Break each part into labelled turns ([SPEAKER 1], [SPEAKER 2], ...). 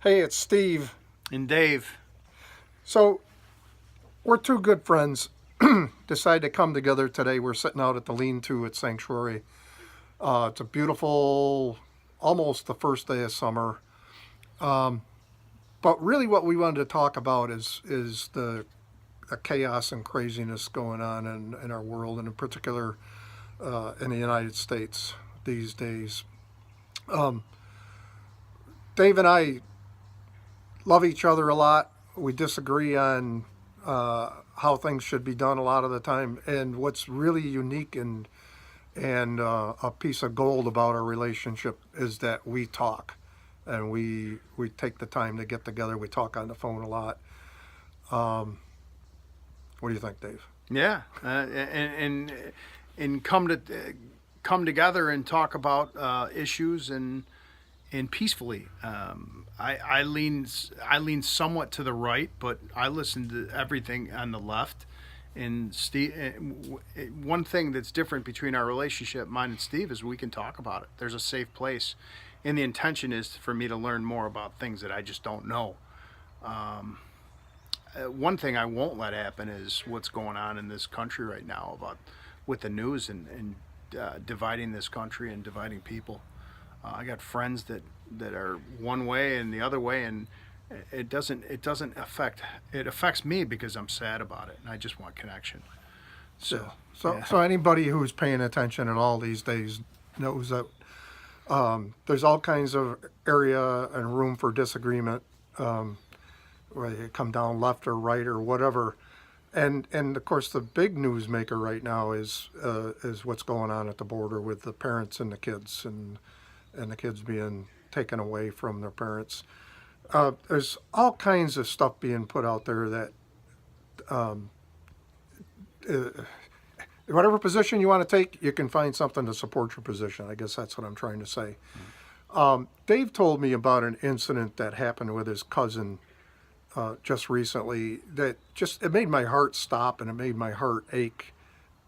[SPEAKER 1] Hey, it's Steve.
[SPEAKER 2] And Dave.
[SPEAKER 1] So, we're two good friends. Decide to come together today. We're sitting out at the lean to at Sanctuary. It's a beautiful, almost the first day of summer. But really, what we wanted to talk about is the chaos and craziness going on in our world, and in particular in the United States these days. Um, Dave and I love each other a lot. We disagree on how things should be done a lot of the time. And what's really unique and a piece of gold about our relationship is that we talk, and we take the time to get together. We talk on the phone a lot. Um, what do you think, Dave?
[SPEAKER 2] Yeah, and come together and talk about issues and peacefully. I lean somewhat to the right, but I listen to everything on the left. And Steve, one thing that's different between our relationship, mine and Steve, is we can talk about it. There's a safe place, and the intention is for me to learn more about things that I just don't know. One thing I won't let happen is what's going on in this country right now about with the news and dividing this country and dividing people. I got friends that are one way and the other way, and it doesn't affect it affects me because I'm sad about it and I just want connection.
[SPEAKER 1] Yeah.
[SPEAKER 2] So
[SPEAKER 1] So,
[SPEAKER 2] yeah,
[SPEAKER 1] so anybody who's paying attention at all these days knows that there's all kinds of area and room for disagreement, whether you come down left or right or whatever. And of course, the big newsmaker right now is what's going on at the border with the parents and the kids, and the kids being taken away from their parents. There's all kinds of stuff being put out there that uh, whatever position you want to take, you can find something to support your position. I guess that's what I'm trying to say. Dave told me about an incident that happened with his cousin just recently that just it made my heart stop and it made my heart ache,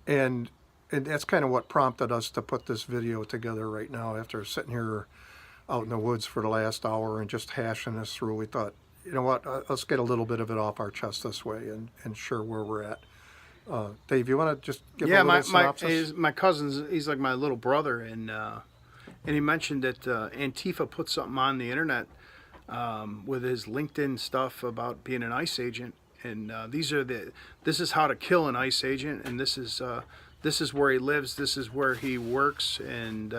[SPEAKER 1] and and that's kind of what prompted us to put this video together right now. After sitting here out in the woods for the last hour and just hashing this through, we thought, you know what, let's get a little bit of it off our chest this way and share where we're at. Dave, you want to just give a
[SPEAKER 2] yeah.
[SPEAKER 1] little
[SPEAKER 2] My
[SPEAKER 1] synopsis?
[SPEAKER 2] my cousin's he's like my little brother, and he mentioned that Antifa put something on the internet with his LinkedIn stuff about being an ICE agent, and this is how to kill an ICE agent, and this is where he lives, this is where he works, and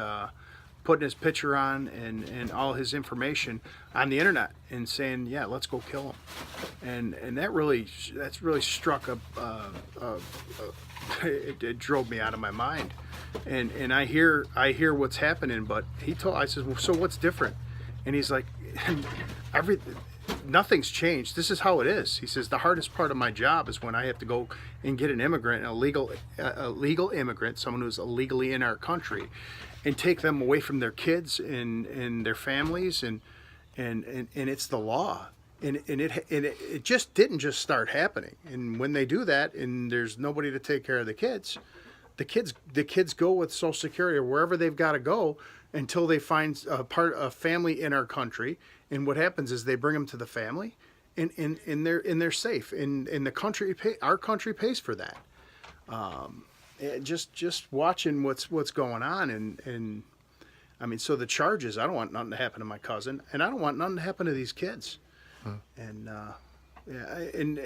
[SPEAKER 2] putting his picture on and all his information on the internet and saying, yeah, let's go kill him, and that's really struck it drove me out of my mind, and I hear what's happening, but I said, well, so what's different? And he's like, every nothing's changed. This is how it is. He says the hardest part of my job is when I have to go and get an immigrant, a legal immigrant, someone who's illegally in our country, and take them away from their kids and their families, and it's the law. And it just didn't just start happening. And when they do that, and there's nobody to take care of the kids go with Social Security or wherever they've got to go until they find a family in our country. And what happens is they bring them to the family, and they're safe. And the country our country pays for that. And just watching what's going on, and I mean, so the charges. I don't want nothing to happen to my cousin, and I don't want nothing to happen to these kids. And yeah, and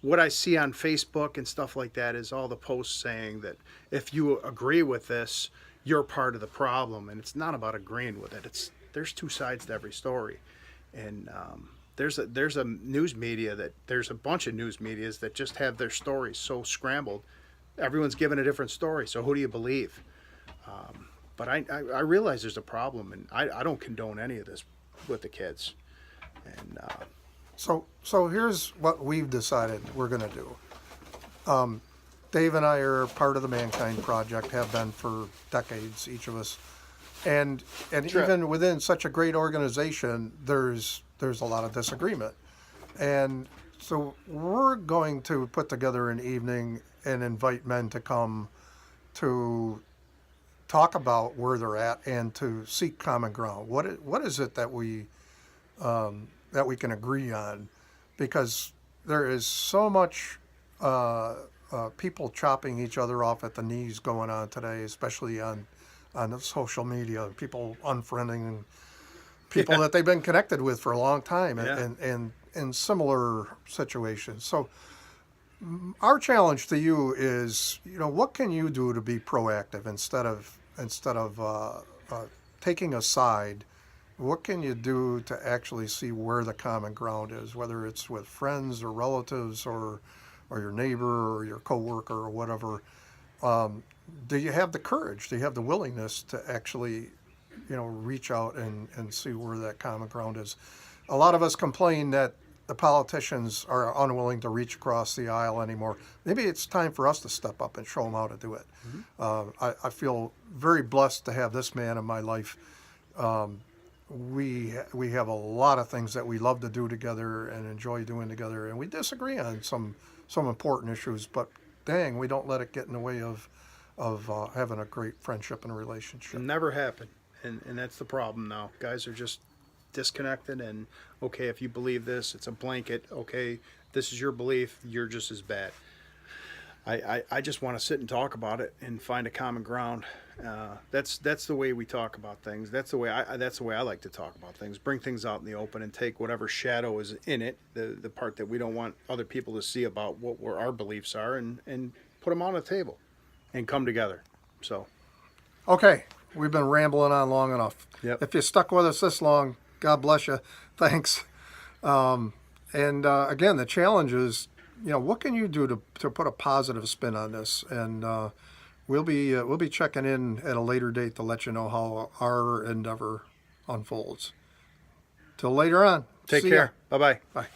[SPEAKER 2] what I see on Facebook and stuff like that is all the posts saying that if you agree with this, you're part of the problem, and it's not about agreeing with it. It's There's two sides to every story, and there's a bunch of news medias that just have their stories so scrambled. Everyone's given a different story, so who do you believe? But I realize there's a problem, and I don't condone any of this with the kids. And
[SPEAKER 1] So here's what we've decided we're going to do. Dave and I are part of the Mankind Project, have been for decades, each of us. And
[SPEAKER 2] Sure.
[SPEAKER 1] even within such a great organization, there's a lot of disagreement. And so we're going to put together an evening and invite men to come to talk about where they're at and to seek common ground. What is it that we that we can agree on, because there is so much people chopping each other off at the knees going on today, especially on the social media, people unfriending people
[SPEAKER 2] Yeah.
[SPEAKER 1] that they've been connected with for a long time,
[SPEAKER 2] Yeah.
[SPEAKER 1] and in similar situations. So our challenge to you is, what can you do to be proactive instead of taking a side? What can you do to actually see where the common ground is, whether it's with friends or relatives or your neighbor or your coworker or whatever? Do you have the courage? Do you have the willingness to actually, reach out and see where that common ground is? A lot of us complain that the politicians are unwilling to reach across the aisle anymore. Maybe it's time for us to step up and show them how to do it. I feel very blessed to have this man in my life. We have a lot of things that we love to do together and enjoy doing together, and we disagree on some important issues. But dang, we don't let it get in the way of having a great friendship and relationship.
[SPEAKER 2] Never happened, and that's the problem now. Guys are just disconnected, and okay, if you believe this, it's a blanket. Okay, this is your belief, you're just as bad. I just want to sit and talk about it and find a common ground. That's the way we talk about things. That's the way I like to talk about things. Bring things out in the open and take whatever shadow is in it, the part that we don't want other people to see about where our beliefs are, and put them on the table and come together. So
[SPEAKER 1] Okay, we've been rambling on long enough.
[SPEAKER 2] Yep.
[SPEAKER 1] If you stuck with us this long, God bless you. Thanks. And again, the challenge is, what can you do to put a positive spin on this? And we'll be checking in at a later date to let you know how our endeavor unfolds. Till later on.
[SPEAKER 2] take
[SPEAKER 1] See ya.
[SPEAKER 2] care. Bye-bye.
[SPEAKER 1] Bye.